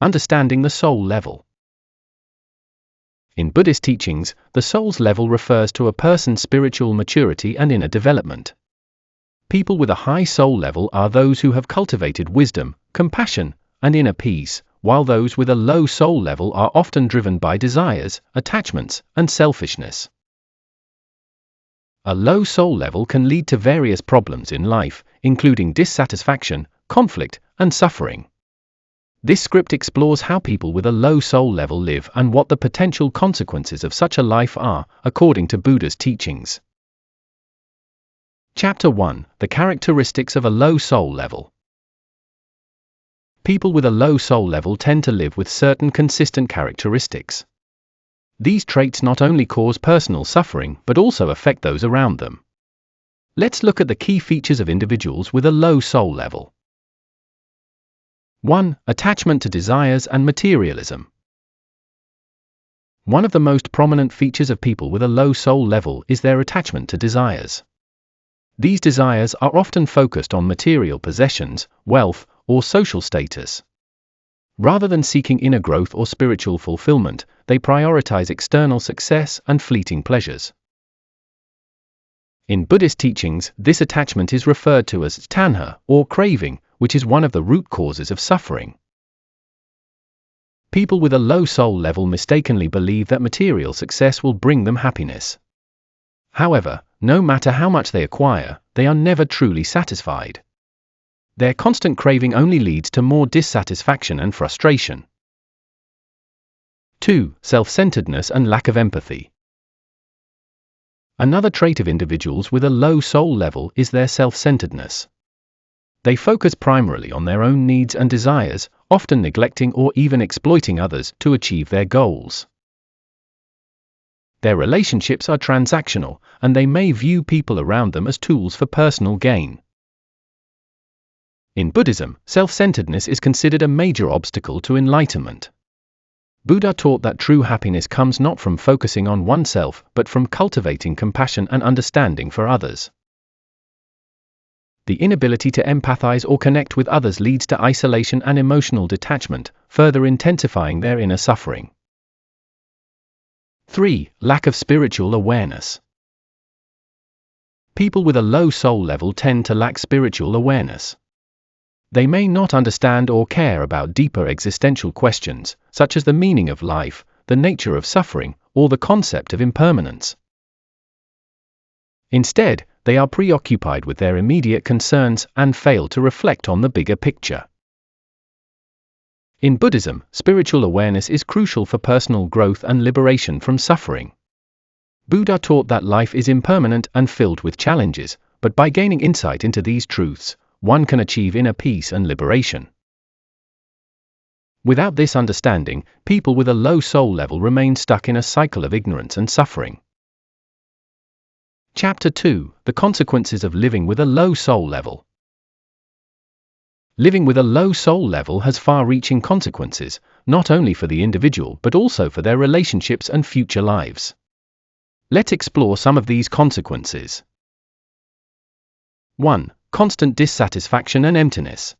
Understanding the soul level. In Buddhist teachings, the soul's level refers to a person's spiritual maturity and inner development. People with a high soul level are those who have cultivated wisdom, compassion, and inner peace, while those with a low soul level are often driven by desires, attachments, and selfishness. A low soul level can lead to various problems in life, including dissatisfaction, conflict, and suffering. This script explores how people with a low soul level live and what the potential consequences of such a life are, according to Buddha's teachings. Chapter 1: The characteristics of a low soul level. People with a low soul level tend to live with certain consistent characteristics. These traits not only cause personal suffering but also affect those around them. Let's look at the key features of individuals with a low soul level. 1. Attachment to desires and materialism. One of the most prominent features of people with a low soul level is their attachment to desires. These desires are often focused on material possessions, wealth, or social status. Rather than seeking inner growth or spiritual fulfillment, they prioritize external success and fleeting pleasures. In Buddhist teachings, this attachment is referred to as tanha, or craving, which is one of the root causes of suffering. People with a low soul level mistakenly believe that material success will bring them happiness. However, no matter how much they acquire, they are never truly satisfied. Their constant craving only leads to more dissatisfaction and frustration. 2. Self-centeredness and lack of empathy. Another trait of individuals with a low soul level is their self-centeredness. They focus primarily on their own needs and desires, often neglecting or even exploiting others to achieve their goals. Their relationships are transactional, and they may view people around them as tools for personal gain. In Buddhism, self-centeredness is considered a major obstacle to enlightenment. Buddha taught that true happiness comes not from focusing on oneself, but from cultivating compassion and understanding for others. The inability to empathize or connect with others leads to isolation and emotional detachment, further intensifying their inner suffering. 3. Lack of spiritual awareness. People with a low soul level tend to lack spiritual awareness. They may not understand or care about deeper existential questions, such as the meaning of life, the nature of suffering, or the concept of impermanence. Instead, they are preoccupied with their immediate concerns and fail to reflect on the bigger picture. In Buddhism, spiritual awareness is crucial for personal growth and liberation from suffering. Buddha taught that life is impermanent and filled with challenges, but by gaining insight into these truths, one can achieve inner peace and liberation. Without this understanding, people with a low soul level remain stuck in a cycle of ignorance and suffering. Chapter 2: The consequences of living with a low soul level. Living with a low soul level has far-reaching consequences, not only for the individual but also for their relationships and future lives. Let's explore some of these consequences. 1. Constant dissatisfaction and emptiness.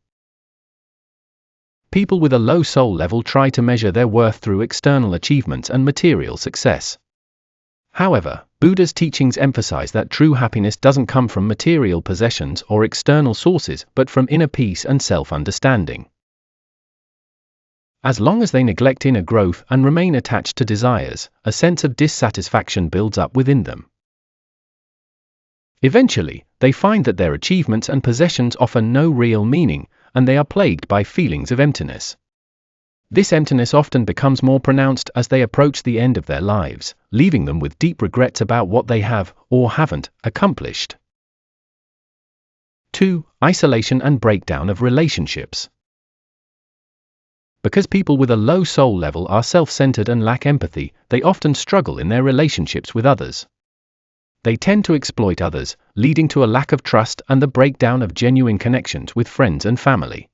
People with a low soul level try to measure their worth through external achievements and material success. However, Buddha's teachings emphasize that true happiness doesn't come from material possessions or external sources but from inner peace and self-understanding. As long as they neglect inner growth and remain attached to desires, a sense of dissatisfaction builds up within them. Eventually, they find that their achievements and possessions offer no real meaning, and they are plagued by feelings of emptiness. This emptiness often becomes more pronounced as they approach the end of their lives, leaving them with deep regrets about what they have, or haven't, accomplished. 2. Isolation and breakdown of relationships. Because people with a low soul level are self-centered and lack empathy, they often struggle in their relationships with others. They tend to exploit others, leading to a lack of trust and the breakdown of genuine connections with friends and family.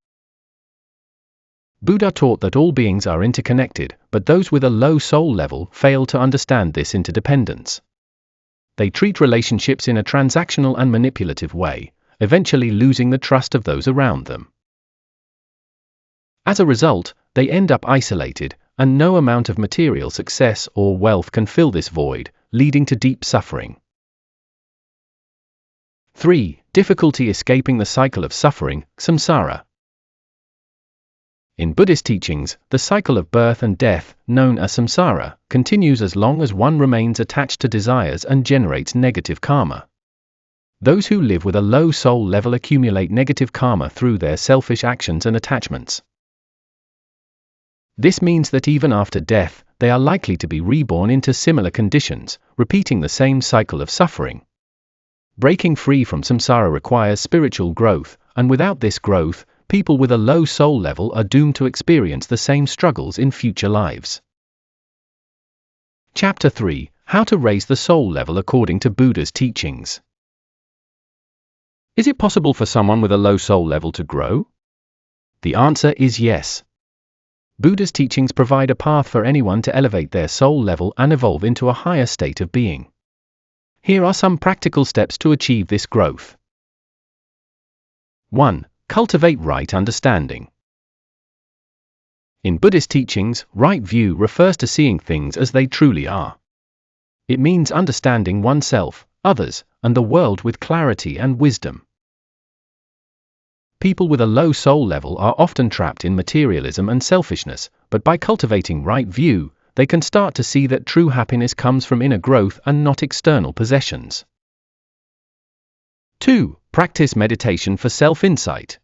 Buddha taught that all beings are interconnected, but those with a low soul level fail to understand this interdependence. They treat relationships in a transactional and manipulative way, eventually losing the trust of those around them. As a result, they end up isolated, and no amount of material success or wealth can fill this void, leading to deep suffering. 3. Difficulty escaping the cycle of suffering, samsara. In Buddhist teachings, the cycle of birth and death, known as samsara, continues as long as one remains attached to desires and generates negative karma. Those who live with a low soul level accumulate negative karma through their selfish actions and attachments. This means that even after death, they are likely to be reborn into similar conditions, repeating the same cycle of suffering. Breaking free from samsara requires spiritual growth, and without this growth, people with a low soul level are doomed to experience the same struggles in future lives. Chapter 3: How to raise the soul level according to Buddha's teachings. Is it possible for someone with a low soul level to grow? The answer is yes. Buddha's teachings provide a path for anyone to elevate their soul level and evolve into a higher state of being. Here are some practical steps to achieve this growth. 1. Cultivate right understanding. In Buddhist teachings, right view refers to seeing things as they truly are. It means understanding oneself, others, and the world with clarity and wisdom. People with a low soul level are often trapped in materialism and selfishness, but by cultivating right view, they can start to see that true happiness comes from inner growth and not external possessions. 2. Practice meditation for self-insight.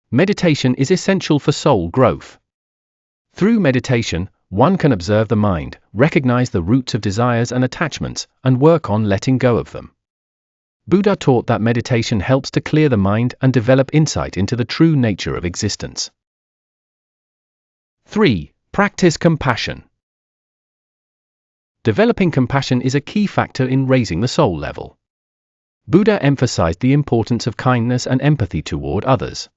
Meditation is essential for soul growth. Through meditation, one can observe the mind, recognize the roots of desires and attachments, and work on letting go of them. Buddha taught that meditation helps to clear the mind and develop insight into the true nature of existence. 3. Practice compassion. Developing compassion is a key factor in raising the soul level. Buddha emphasized the importance of kindness and empathy toward others.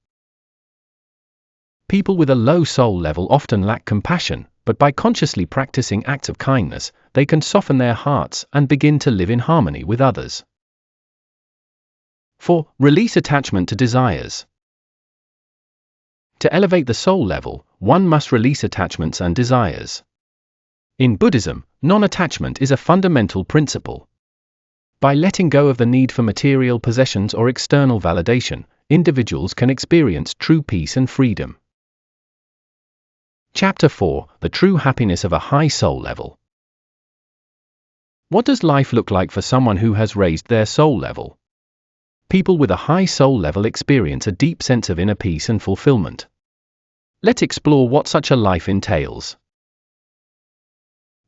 People with a low soul level often lack compassion, but by consciously practicing acts of kindness, they can soften their hearts and begin to live in harmony with others. 4. Release attachment to desires. To elevate the soul level, one must release attachments and desires. In Buddhism, non-attachment is a fundamental principle. By letting go of the need for material possessions or external validation, individuals can experience true peace and freedom. Chapter 4: The true happiness of a high soul level. What does life look like for someone who has raised their soul level? People with a high soul level experience a deep sense of inner peace and fulfillment. Let's explore what such a life entails.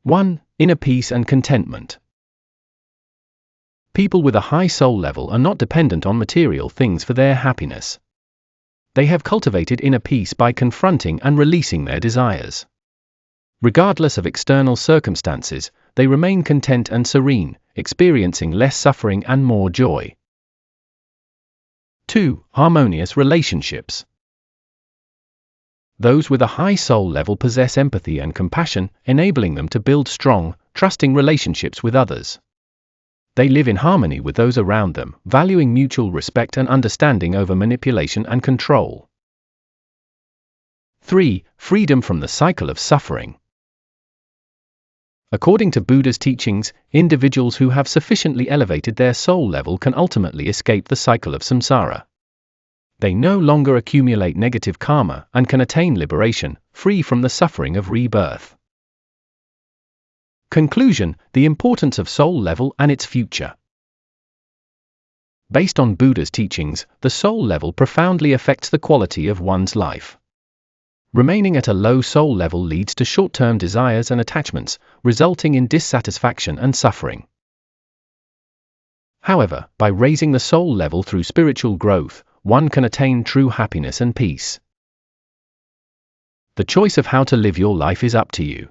1. Inner peace and contentment. People with a high soul level are not dependent on material things for their happiness. They have cultivated inner peace by confronting and releasing their desires. Regardless of external circumstances, they remain content and serene, experiencing less suffering and more joy. 2. Harmonious relationships. Those with a high soul level possess empathy and compassion, enabling them to build strong, trusting relationships with others. They live in harmony with those around them, valuing mutual respect and understanding over manipulation and control. 3. Freedom from the cycle of suffering. According to Buddha's teachings, individuals who have sufficiently elevated their soul level can ultimately escape the cycle of samsara. They no longer accumulate negative karma and can attain liberation, free from the suffering of rebirth. Conclusion: the importance of soul level and its future. Based on Buddha's teachings, the soul level profoundly affects the quality of one's life. Remaining at a low soul level leads to short-term desires and attachments, resulting in dissatisfaction and suffering. However, by raising the soul level through spiritual growth, one can attain true happiness and peace. The choice of how to live your life is up to you.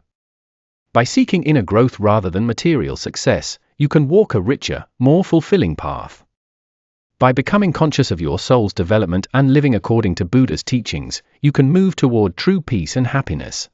By seeking inner growth rather than material success, you can walk a richer, more fulfilling path. By becoming conscious of your soul's development and living according to Buddha's teachings, you can move toward true peace and happiness.